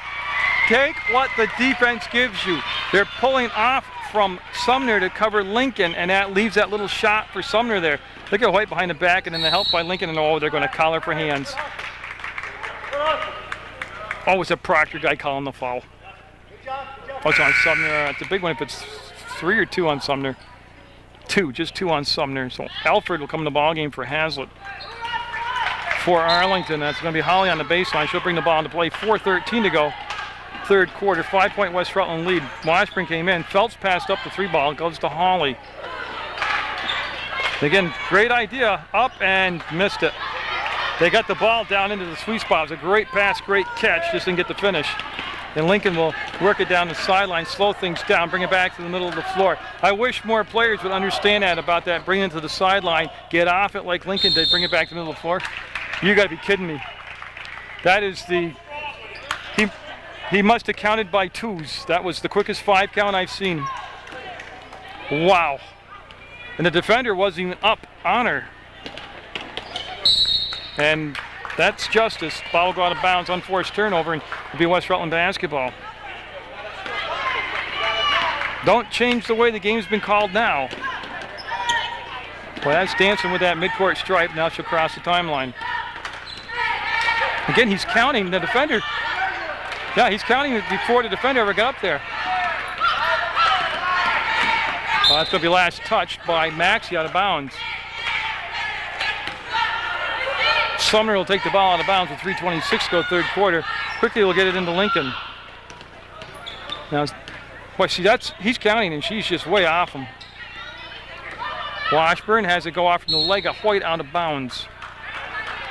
Take what the defense gives you. They're pulling off from Sumner to cover Lincoln, and that leaves that little shot for Sumner there. Look at White behind the back, and then the help by Lincoln, and oh, they're going to collar for hands. Oh, it's a Proctor guy calling the foul. Oh, it's on Sumner. It's a big one if it's 3 or 2 on Sumner. 2, just 2 on Sumner. So Alfred will come in the ball game for Hazlitt. For Arlington, that's going to be Holly on the baseline. She'll bring the ball into play. 4:13 to go. Third quarter, 5-point West Rutland lead. Washburn came in. Phelps passed up the 3 ball. It goes to Holly. Again, great idea. Up and missed it. They got the ball down into the sweet spot. It was a great pass, great catch. Just didn't get the finish. And Lincoln will work it down the sideline, slow things down, bring it back to the middle of the floor. I wish more players would understand that about that. Bring it to the sideline, get off it like Lincoln did, bring it back to the middle of the floor. You got to be kidding me. That is the... He must have counted by 2s. That was the quickest 5 count I've seen. Wow. And the defender wasn't even up on her. And that's justice. Ball will go out of bounds, unforced turnover, and it'll be West Rutland basketball. Don't change the way the game's been called now. Well, that's dancing with that midcourt stripe. Now she'll cross the timeline. Again, he's counting the defender. Yeah, he's counting before the defender ever got up there. Well, that's going to be last touched by Maxey out of bounds. Sumner will take the ball out of bounds with 3:26 to go third quarter. Quickly will get it into Lincoln. Now, boy, see, he's counting and she's just way off him. Washburn has it go off from the leg of Hoyt out of bounds.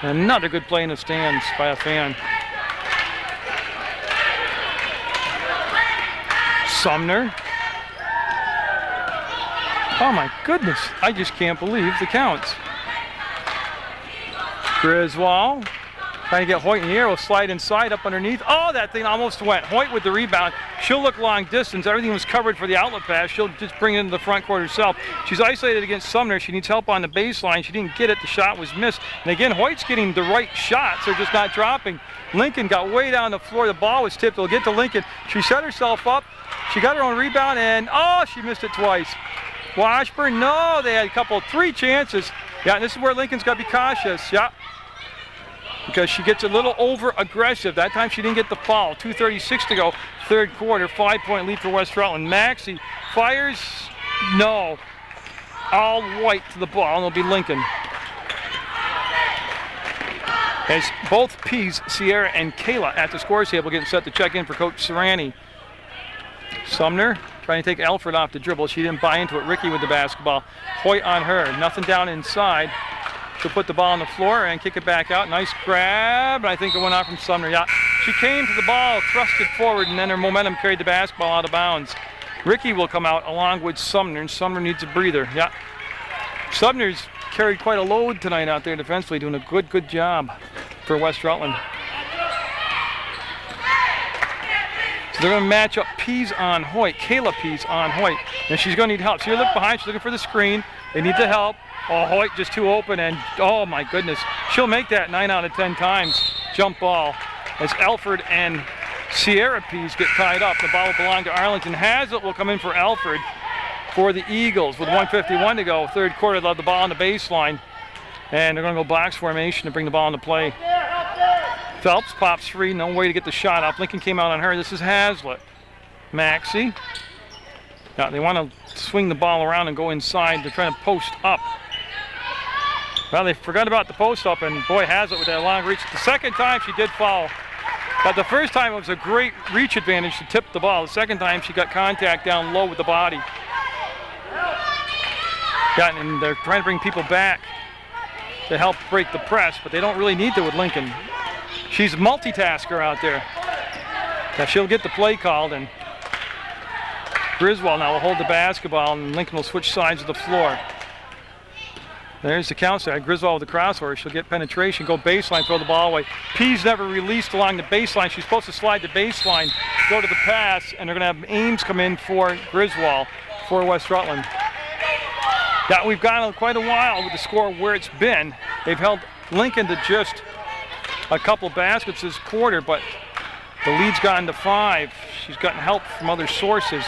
Another good play in the stands by a fan. Sumner. Oh my goodness, I just can't believe the counts. Griswold trying to get Hoyt in the air, will slide inside up underneath. Oh, that thing almost went. Hoyt with the rebound. She'll look long distance. Everything was covered for the outlet pass. She'll just bring it into the front court herself. She's isolated against Sumner. She needs help on the baseline. She didn't get it. The shot was missed. And again, Hoyt's getting the right shots. They're just not dropping. Lincoln got way down the floor. The ball was tipped. It'll get to Lincoln. She set herself up. She got her own rebound, and oh, she missed it twice. Washburn, no, they had a couple, 3 chances. Yeah, and this is where Lincoln's got to be cautious. Yeah. Because she gets a little over-aggressive. That time she didn't get the foul. 2:36 to go, third quarter, 5-point lead for West Rutland. Maxey fires, no. All White to the ball, and it'll be Lincoln. As both P's, Sierra and Kayla at the scores table getting set to check in for Coach Serrani. Sumner trying to take Alfred off the dribble. She didn't buy into it. Ricky with the basketball. Hoyt on her, nothing down inside. She'll put the ball on the floor and kick it back out. Nice grab. I think it went out from Sumner. Yeah, she came to the ball, thrust it forward, and then her momentum carried the basketball out of bounds. Ricky will come out along with Sumner, and Sumner needs a breather. Yeah, Sumner's carried quite a load tonight out there defensively, doing a good job for West Rutland. So they're going to match up Pease on Hoyt, Kayla Pease on Hoyt, and she's going to need help. So you look behind, she's looking for the screen. They need the help. Oh, Hoyt just too open, and oh my goodness. She'll make that 9 out of 10 times. Jump ball as Alfred and Sierra Pease get tied up. The ball will belong to Arlington. Hazlitt will come in for Alfred for the Eagles with 1:51 to go. Third quarter, they'll have the ball on the baseline, and they're going to go box formation to bring the ball into play. Phelps pops free, no way to get the shot up. Lincoln came out on her. This is Hazlitt. Maxey. Now they want to swing the ball around and go inside. They're trying to post up. Well, they forgot about the post up, and boy, Hazlitt with that long reach. The second time she did foul. But the first time it was a great reach advantage to tip the ball. The second time she got contact down low with the body. And they're trying to bring people back to help break the press, but they don't really need to with Lincoln. She's a multitasker out there. Now she'll get the play called, and Griswold now will hold the basketball, and Lincoln will switch sides of the floor. There's the counter. Griswold with the crossover. She'll get penetration, go baseline, throw the ball away. Pease never released along the baseline. She's supposed to slide the baseline, go to the pass, and they're going to have Ames come in for Griswold for West Rutland. Yeah, we've gone quite a while with the score where it's been. They've held Lincoln to just a couple baskets this quarter, but the lead's gone to 5. She's gotten help from other sources.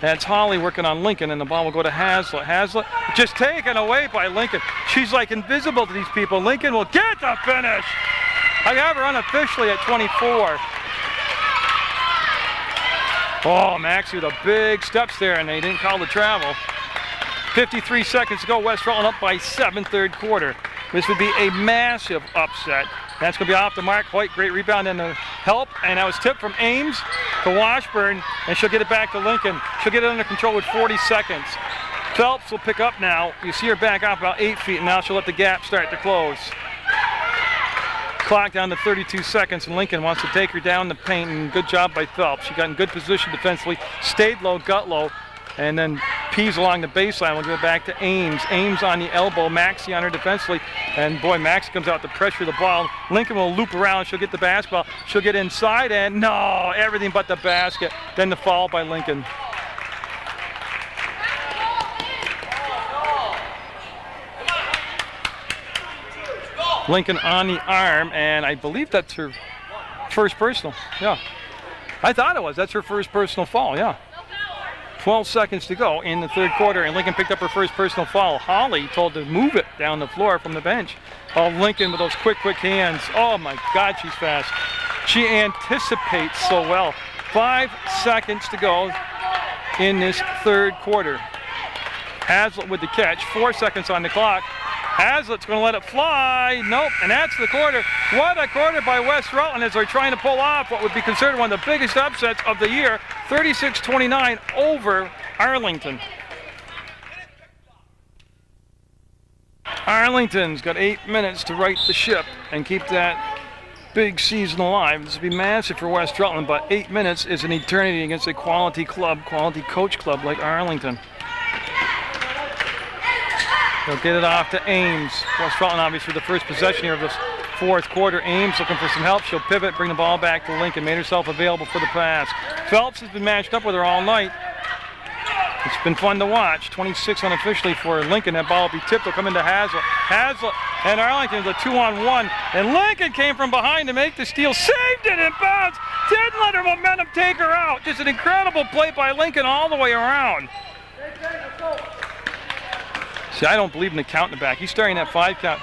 That's Holly working on Lincoln, and the ball will go to Hazlitt. Hazlitt just taken away by Lincoln. She's like invisible to these people. Lincoln will get the finish. I have her unofficially at 24. Oh, Maxie with the big steps there, and they didn't call the travel. 53 seconds to go. West Rutland up by 7, third quarter. This would be a massive upset. That's going to be off the mark. Hoyt, great rebound and the help. And that was tipped from Ames to Washburn, and she'll get it back to Lincoln. She'll get it under control with 40 seconds. Phelps will pick up now. You see her back off about 8 feet, and now she'll let the gap start to close. Clock down to 32 seconds, and Lincoln wants to take her down the paint, and good job by Phelps. She got in good position defensively, stayed low, got low, and then Pease along the baseline. We'll give it back to Ames. Ames on the elbow, Maxie on her defensively, and boy, Maxie comes out to pressure the ball. Lincoln will loop around. She'll get the basketball. She'll get inside, and no, everything but the basket. Then the foul by Lincoln. Lincoln on the arm, and I believe that's her first personal. Yeah, I thought it was. That's her first personal foul. Yeah. 12 seconds to go in the third quarter, and Lincoln picked up her first personal foul. Holly told to move it down the floor from the bench. Oh, Lincoln with those quick hands. Oh my God, she's fast. She anticipates so well. 5 seconds to go in this third quarter. Hazlitt with the catch. 4 seconds on the clock. Hazlitt's going to let it fly. Nope, and that's the quarter. What a quarter by West Rutland as they're trying to pull off what would be considered one of the biggest upsets of the year. 36-29 over Arlington. Arlington's got 8 minutes to right the ship and keep that big season alive. This would be massive for West Rutland, but 8 minutes is an eternity against a quality club, quality coach club like Arlington. They'll get it off to Ames. West Rutland obviously the first possession here of this fourth quarter. Ames looking for some help. She'll pivot, bring the ball back to Lincoln. Made herself available for the pass. Phelps has been matched up with her all night. It's been fun to watch. 26 unofficially for Lincoln. That ball will be tipped. Will come into Hazlitt. Hazlitt and Arlington is a 2-on-1. And Lincoln came from behind to make the steal. Saved it in bounds. Didn't let her momentum take her out. Just an incredible play by Lincoln all the way around. See, I don't believe in the count in the back. He's starting that 5 count.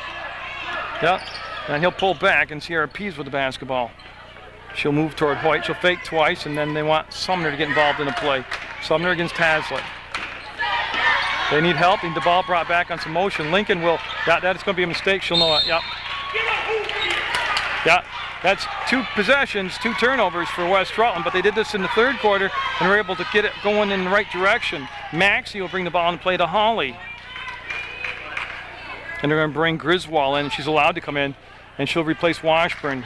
Yep. And he'll pull back, and Sierra Pease with the basketball. She'll move toward Hoyt. She'll fake twice, and then they want Sumner to get involved in the play. Sumner against Hazlitt. They need help. They need the ball brought back on some motion. Lincoln will. That is going to be a mistake. She'll know it. Yep. Yeah. That's 2 possessions, 2 turnovers for West Rutland, but they did this in the third quarter and were able to get it going in the right direction. Maxie will bring the ball and play to Holly. And they're going to bring Griswold in. She's allowed to come in, and she'll replace Washburn.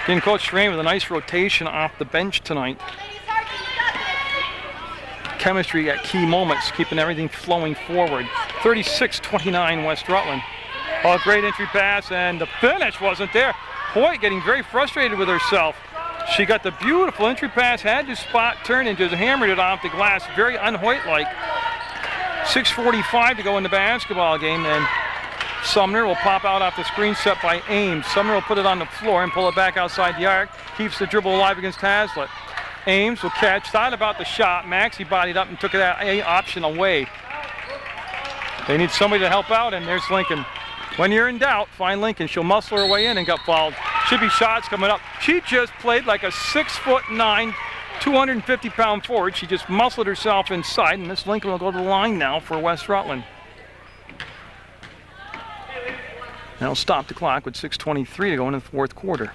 Again, Coach Strain with a nice rotation off the bench tonight. Chemistry at key moments, keeping everything flowing forward. 36-29 West Rutland. Oh, great entry pass, and the finish wasn't there. Hoyt getting very frustrated with herself. She got the beautiful entry pass, had to spot, turned, and just hammered it off the glass. Very un-Hoyt-like. 6:45 to go in the basketball game, and Sumner will pop out off the screen set by Ames. Sumner will put it on the floor and pull it back outside the arc. Keeps the dribble alive against Hazlitt. Ames will catch, thought about the shot. Maxie bodied up and took that A option away. They need somebody to help out, and there's Lincoln. When you're in doubt, find Lincoln. She'll muscle her way in and got fouled. Should be shots coming up. She just played like a 6'9", 250-pound forward. She just muscled herself inside, and this Lincoln will go to the line now for West Rutland. That'll stop the clock with 6:23 to go into the fourth quarter.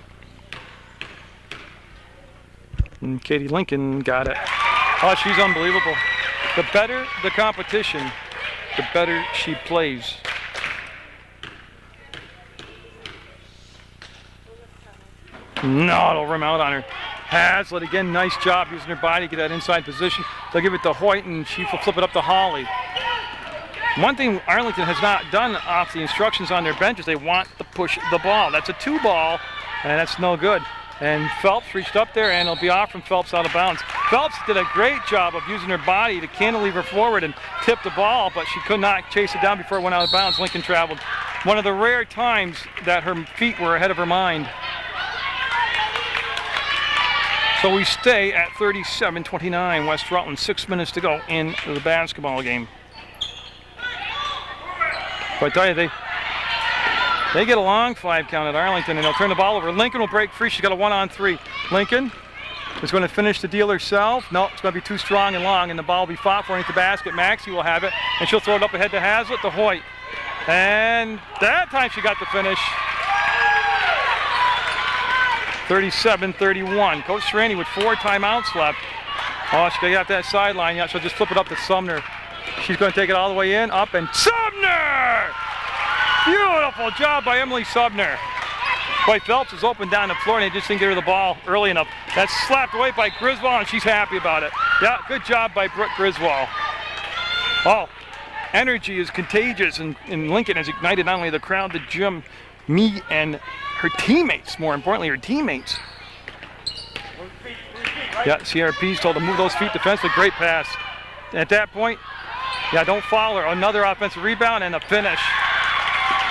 And Katie Lincoln got it. Oh, she's unbelievable. The better the competition, the better she plays. No, it'll rim out on her. Hazlitt, again, nice job using her body to get that inside position. They'll give it to Hoyt, and she will flip it up to Holly. One thing Arlington has not done off the instructions on their bench is they want to push the ball. That's a 2 ball, and that's no good. And Phelps reached up there, and it'll be off from Phelps out of bounds. Phelps did a great job of using her body to cantilever forward and tip the ball, but she could not chase it down before it went out of bounds. Lincoln traveled. One of the rare times that her feet were ahead of her mind. So we stay at 37-29, West Rutland, 6 minutes to go in the basketball game. But I tell you, they get a long 5 count at Arlington, and they'll turn the ball over. Lincoln will break free. She's got a 1-on-3. Lincoln is going to finish the deal herself. No, it's going to be too strong and long, and the ball will be fought for underneath the basket. Maxey will have it, and she'll throw it up ahead to Hazlitt, to Hoyt. And that time she got the finish. 37-31. Coach Strani with 4 timeouts left. Oh, she's going to get off that sideline. Yeah, she'll just flip it up to Sumner. She's going to take it all the way in, up, and Sumner! Beautiful job by Emily Sumner. Boy, Phelps is open down the floor, and they just didn't get her the ball early enough. That's slapped away by Griswold, and she's happy about it. Yeah, good job by Brooke Griswold. Oh, energy is contagious, and Lincoln has ignited not only the crowd, the gym, me, and her teammates, more importantly, her teammates. Yeah, CRP's told to move those feet defensively. Great pass. At that point, yeah, don't foul her. Another offensive rebound and a finish.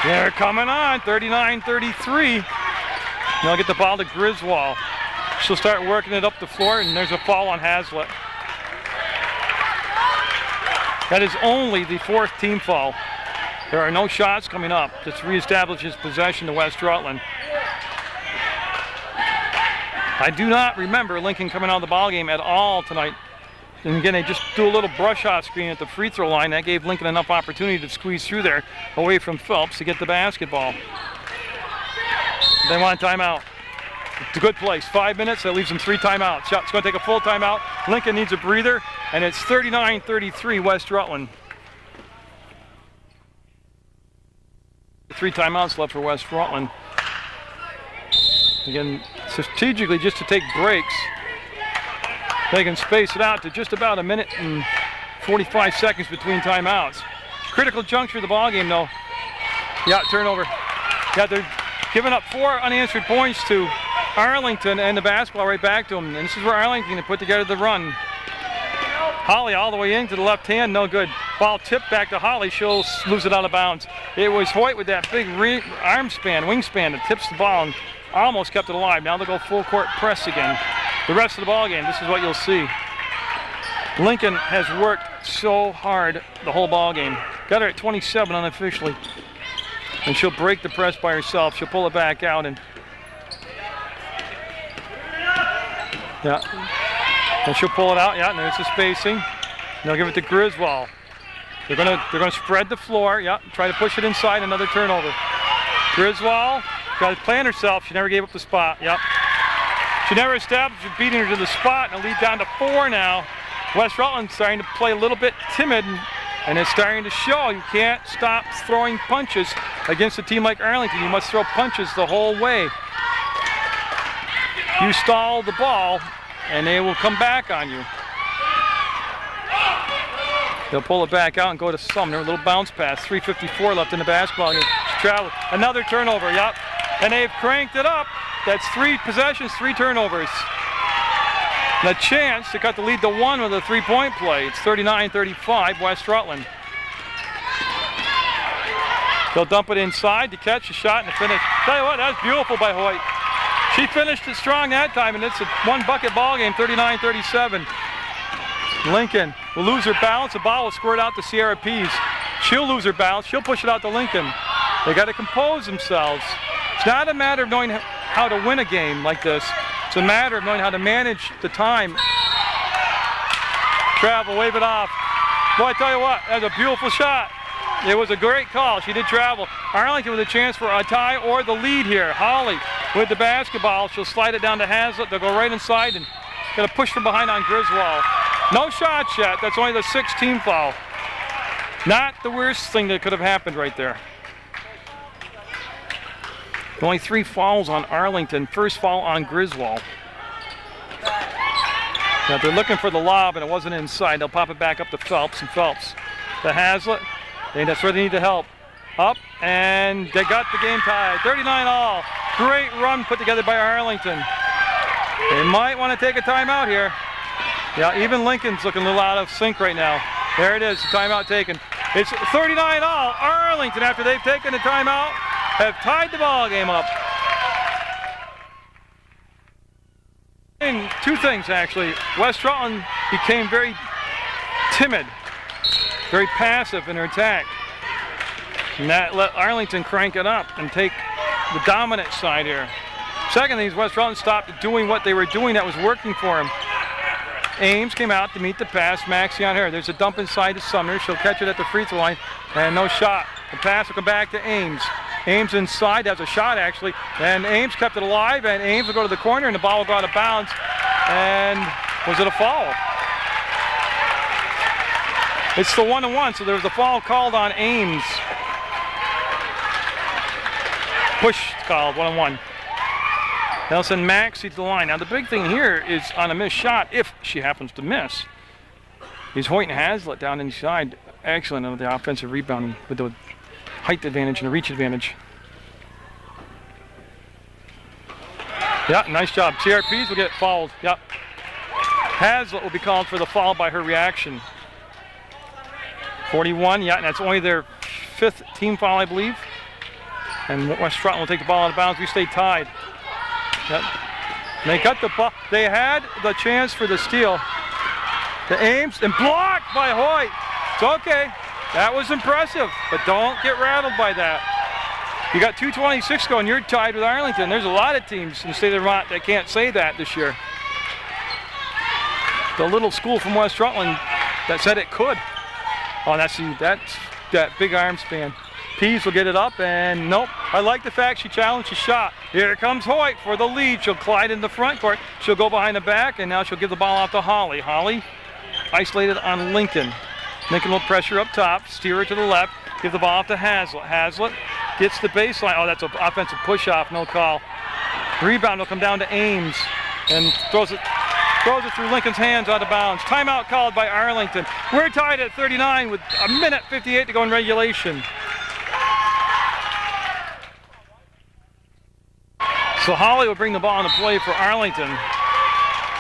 They're coming on, 39-33. They'll get the ball to Griswold. She'll start working it up the floor, and there's a foul on Hazlitt. That is only the 4th team foul. There are no shots coming up. This reestablishes possession to West Rutland. I do not remember Lincoln coming out of the ballgame at all tonight. And again, they just do a little brush off screen at the free throw line. That gave Lincoln enough opportunity to squeeze through there away from Phelps to get the basketball. They want a timeout. It's a good place. 5 minutes, that leaves them 3 timeouts. It's going to take a full timeout. Lincoln needs a breather, and it's 39-33 West Rutland. 3 timeouts left for West Rutland. Again, strategically just to take breaks. They can space it out to just about 1 minute and 45 seconds between timeouts. Critical juncture of the ballgame, though. Yeah, turnover. Yeah, they're giving up 4 unanswered points to Arlington, and the basketball right back to them. And this is where Arlington can put together the run. Holly all the way into the left hand, no good. Ball tipped back to Holly, she'll lose it out of bounds. It was Hoyt with that big wingspan that tips the ball and almost kept it alive. Now they'll go full court press again. The rest of the ball game, this is what you'll see. Lincoln has worked so hard the whole ball game. Got her at 27 unofficially. And she'll break the press by herself. She'll pull it back out, and yeah. And she'll pull it out, yeah, and there's the spacing. And they'll give it to Griswold. They're gonna spread the floor, yeah, try to push it inside, another turnover. Griswold got to plan herself, she never gave up the spot, yep. She never established beating her to the spot, and a lead down to 4 now. West Rutland's starting to play a little bit timid, and it's starting to show. You can't stop throwing punches against a team like Arlington. You must throw punches the whole way. You stall the ball, and they will come back on you. They'll pull it back out and go to Sumner. A little bounce pass. 3:54 left in the basketball game. Travel. Another turnover, yep. And they've cranked it up. That's 3 possessions, 3 turnovers. And a chance to cut the lead to 1 with a 3-point play. It's 39-35 West Rutland. They'll dump it inside to catch a shot and a finish. Tell you what, that's beautiful by Hoyt. She finished it strong that time, and it's a 1-bucket ball game, 39-37. Lincoln will lose her balance. The ball will squirt out to Sierra Pease. She'll lose her balance. She'll push it out to Lincoln. They got to compose themselves. It's not a matter of knowing how to win a game like this. It's a matter of knowing how to manage the time. Travel, wave it off. Boy, I tell you what, that's a beautiful shot. It was a great call. She did travel. Arlington with a chance for a tie or the lead here. Holly with the basketball. She'll slide it down to Hazlitt. They'll go right inside and get a push from behind on Griswold. No shots yet. That's only the 6th team foul. Not the worst thing that could have happened right there. Only 3 fouls on Arlington. First foul on Griswold. Now they're looking for the lob and it wasn't inside. They'll pop it back up to Phelps, and Phelps to Hazlitt. And that's where they need the help. Up, and they got the game tied. 39 all. Great run put together by Arlington. They might want to take a timeout here. Yeah, even Lincoln's looking a little out of sync right now. There it is, timeout taken. It's 39 all. Arlington, after they've taken the timeout, have tied the ball game up. And 2 things actually. West Rutland became very timid, very passive in their attack. And that let Arlington crank it up and take the dominant side here. Second thing is West Rutland stopped doing what they were doing that was working for them. Ames came out to meet the pass. Maxie on her. There's a dump inside to Sumner. She'll catch it at the free throw line and no shot. The pass will come back to Ames. Ames inside has a shot actually, and Ames kept it alive, and Ames will go to the corner and the ball will go out of bounds. And was it a foul? It's the 1-1, so there was a foul called on Ames. Push called, 1-1. Nelson Maxey to the line. Now the big thing here is on a missed shot, if she happens to miss, is Hoyt and Hazlitt down inside. Excellent on the offensive rebounding with the height advantage and the reach advantage. Yeah, nice job. CRPs will get fouled. Yep. Hazlitt will be called for the foul by her reaction. 41, yeah, and that's only their 5th team foul, I believe. And West Rutland will take the ball out of bounds. We stay tied. Yep. They got the ball. They had the chance for the steal. The Ames, and blocked by Hoyt. It's okay. That was impressive, but don't get rattled by that. You got 2:26 going, you're tied with Arlington. There's a lot of teams in the state of Vermont that can't say that this year. The little school from West Rutland that said it could. Oh, that's that big arm span. Pease will get it up, and nope. I like the fact she challenged the shot. Here comes Hoyt for the lead. She'll glide in the front court. She'll go behind the back, and now she'll give the ball out to Holly. Holly isolated on Lincoln. Lincoln will pressure up top, steer her to the left, give the ball off to Hazlitt. Hazlitt gets the baseline. Oh, that's an offensive push-off, no call. Rebound will come down to Ames, and throws it through Lincoln's hands out of bounds. Timeout called by Arlington. We're tied at 39 with a minute 58 to go in regulation. So Holly will bring the ball into play for Arlington.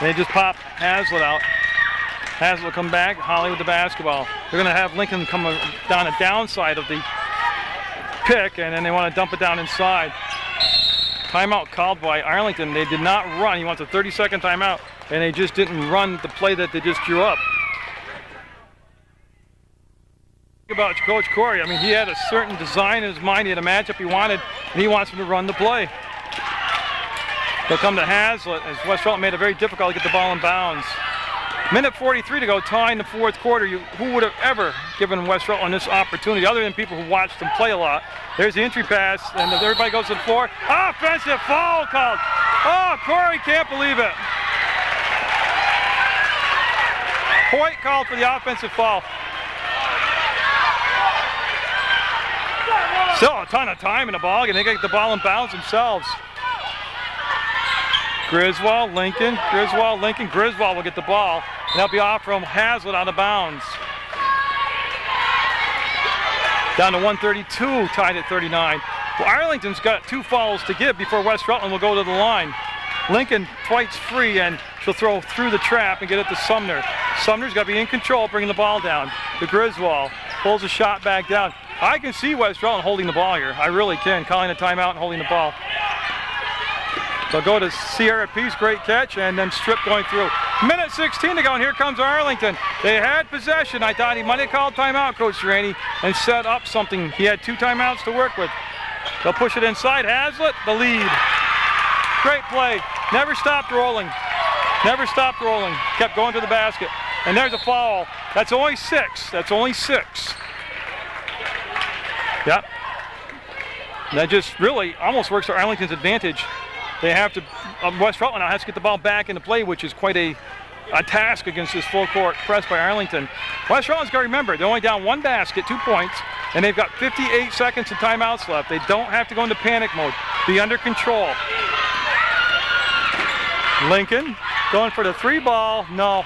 They just pop Hazlitt out. Hazlitt will come back, Holly with the basketball. They're going to have Lincoln come down the downside of the pick, and then they want to dump it down inside. Timeout called by Arlington. They did not run. He wants a 30-second timeout, and they just didn't run the play that they just drew up. About Coach Corey, I mean, he had a certain design in his mind. He had a matchup he wanted, and he wants him to run the play. They'll come to Hazlitt as West Rutland made it very difficult to get the ball in bounds. Minute 43 to go, tying the 4th quarter. Who would have ever given West Rutland this opportunity other than people who watched them play a lot? There's the entry pass, and everybody goes to the floor. Offensive foul called. Oh, Corey can't believe it. Hoyt called for the offensive foul. Still a ton of time in the ball game. They get the ball in bounds themselves. Griswold, Lincoln, Griswold, Lincoln. Griswold will get the ball, and that'll be off from Hazlitt out of bounds. Down to 132, tied at 39. Well, Arlington's got 2 fouls to give before West Rutland will go to the line. Lincoln fights free, and she'll throw through the trap and get it to Sumner. Sumner's got to be in control, bringing the ball down. To Griswold, pulls a shot back down. I can see West Rutland holding the ball here. I really can, calling a timeout and holding the ball. They'll go to Sierra Peace, great catch, and then strip going through. Minute 16 to go, and here comes Arlington. They had possession. I thought he might have called timeout, Coach Durante, and set up something. He had 2 timeouts to work with. They'll push it inside. Hazlitt, the lead. Great play. Never stopped rolling. Never stopped rolling. Kept going to the basket. And there's a foul. That's only 6. That's only 6. Yep. And that just really almost works to Arlington's advantage. They have to, West Rutland now has to get the ball back into play, which is quite a task against this full court press by Arlington. West Rutland's got to remember, they're only down 1 basket, 2 points, and they've got 58 seconds of timeouts left. They don't have to go into panic mode. Be under control. Lincoln going for the 3 ball, no.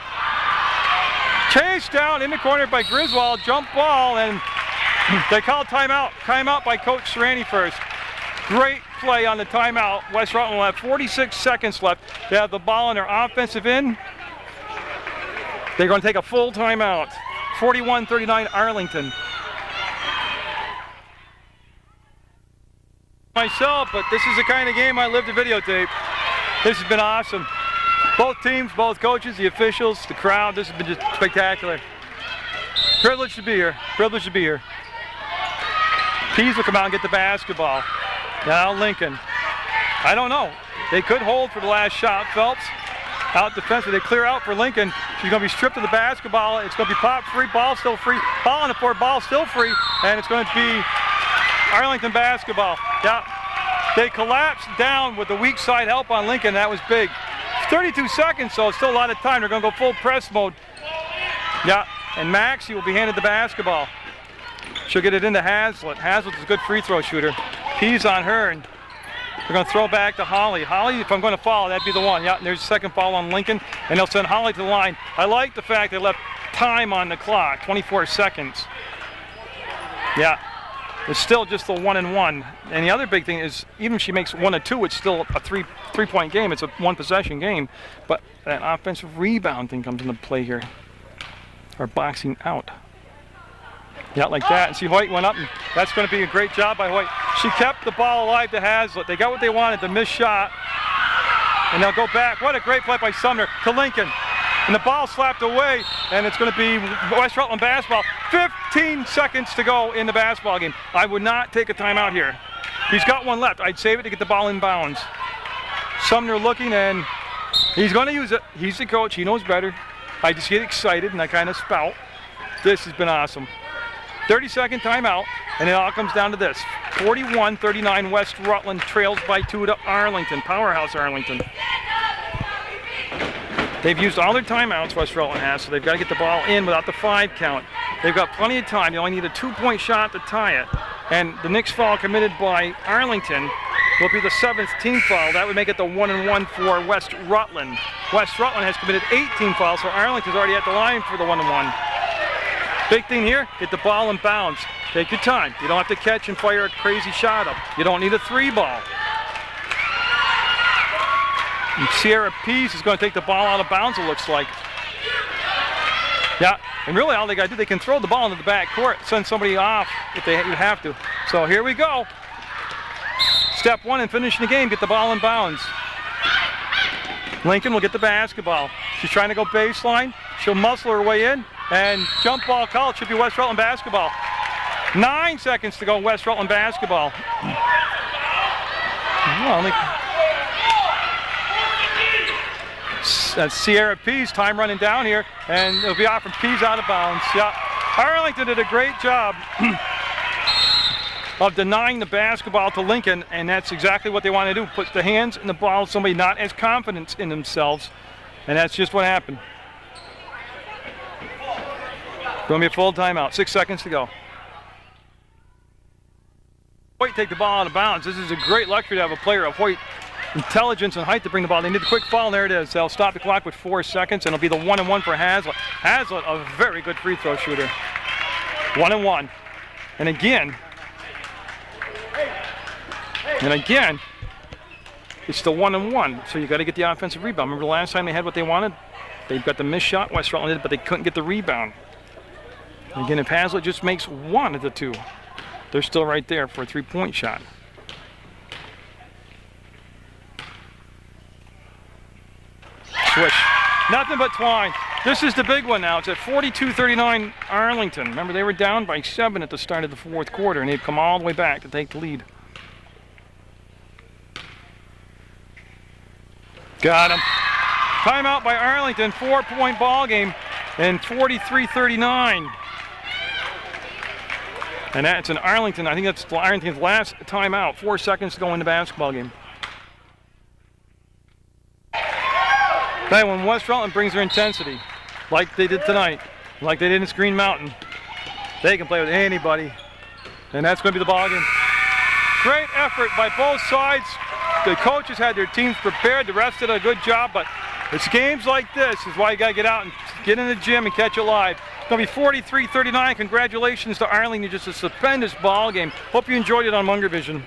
Chased down in the corner by Griswold, jump ball, and they call timeout. Timeout by Coach Serrani first. Great play on the timeout. West Rutland will have 46 seconds left. They have the ball in their offensive end. They're going to take a full timeout. 41-39 Arlington. Myself, but this is the kind of game I live to videotape. This has been awesome. Both teams, both coaches, the officials, the crowd, this has been just spectacular. Privileged to be here. Privileged to be here. Pease will come out and get the basketball. Now Lincoln. I don't know. They could hold for the last shot. Phelps out defensive. They clear out for Lincoln. She's going to be stripped of the basketball. It's going to be pop free. Ball still free. Ball on the floor. Ball still free. And it's going to be Arlington basketball. Yeah. They collapsed down with the weak side help on Lincoln. That was big. 32 seconds, so it's still a lot of time. They're going to go full press mode. Yeah. And Maxie will be handed the basketball. She'll get it into Hazlitt. Hazlitt is a good free throw shooter. Pease on her, and they're going to throw back to Holly. Holly, if I'm going to foul, that'd be the one. Yeah, and there's a second foul on Lincoln, and they'll send Holly to the line. I like the fact they left time on the clock, 24 seconds. Yeah, it's still just the 1-and-1. And the other big thing is, even if she makes 1 or 2, it's still a three-point game. It's a 1-possession game. But that offensive rebound thing comes into play here. Or boxing out. Yeah, like that. And see, Hoyt went up, and that's going to be a great job by Hoyt. She kept the ball alive to Hazlitt. They got what they wanted, the missed shot. And they'll go back. What a great play by Sumner to Lincoln. And the ball slapped away, and it's going to be West Rutland basketball. 15 seconds to go in the basketball game. I would not take a timeout here. He's got one left. I'd save it to get the ball in bounds. Sumner looking, and he's going to use it. He's the coach. He knows better. I just get excited, and I kind of spout. This has been awesome. 30-second timeout, and it all comes down to this. 41-39 West Rutland trails by 2 to Arlington, powerhouse Arlington. They've used all their timeouts, West Rutland has, so they've got to get the ball in without the 5 count. They've got plenty of time. They only need a 2-point shot to tie it. And the next foul committed by Arlington will be the 7th team foul. That would make it the 1-and-1 for West Rutland. West Rutland has committed 18 fouls, so Arlington's already at the line for the 1-and-1. Big thing here, get the ball in bounds. Take your time. You don't have to catch and fire a crazy shot up. You don't need a 3-ball. And Sierra Pease is going to take the ball out of bounds, it looks like. Yeah, and really all they got to do, they can throw the ball into the back court, send somebody off if they have to. So here we go. Step 1 in finishing the game, get the ball in bounds. Lincoln will get the basketball. She's trying to go baseline. She'll muscle her way in, and jump ball call. Should be West Rutland basketball. 9 seconds to go, West Rutland basketball. That's Sierra Pease, time running down here, and it'll be off from Pease out of bounds. Yeah, Arlington did a great job of denying the basketball to Lincoln, and that's exactly what they want to do. Put the hands in the ball, somebody not as confident in themselves, and that's just what happened. Going to be a full timeout, 6 seconds to go. Hoyt take the ball out of bounds. This is a great luxury to have a player of Hoyt intelligence and height to bring the ball. They need a quick foul, and there it is. They'll stop the clock with 4 seconds, and it'll be the 1-and-1 for Hazlitt. Hazlitt, a very good free throw shooter. 1-and-1. And again, it's the 1-and-1. So you got to get the offensive rebound. Remember the last time they had what they wanted? They've got the missed shot, West Rutland did, but they couldn't get the rebound. And again, if Hazlitt just makes 1 of the 2, they're still right there for a 3-point shot. Switch. Nothing but Twine. This is the big one now. It's at 42-39 Arlington. Remember, they were down by 7 at the start of the 4th quarter, and they've come all the way back to take the lead. Got him. Timeout by Arlington. 4-point ball game, and 43-39. And that's in Arlington. I think that's Arlington's last timeout. 4 seconds to go in the basketball game. Okay, when West Rutland brings their intensity, like they did tonight, like they did in Screen Mountain, they can play with anybody. And that's going to be the ball game. Great effort by both sides. The coaches had their teams prepared. The refs did a good job, but it's games like this is why you got to get out and get in the gym and catch it live. It's going to be 43-39. Congratulations to Arlington. Just a stupendous ball game. Hope you enjoyed it on Munger Vision.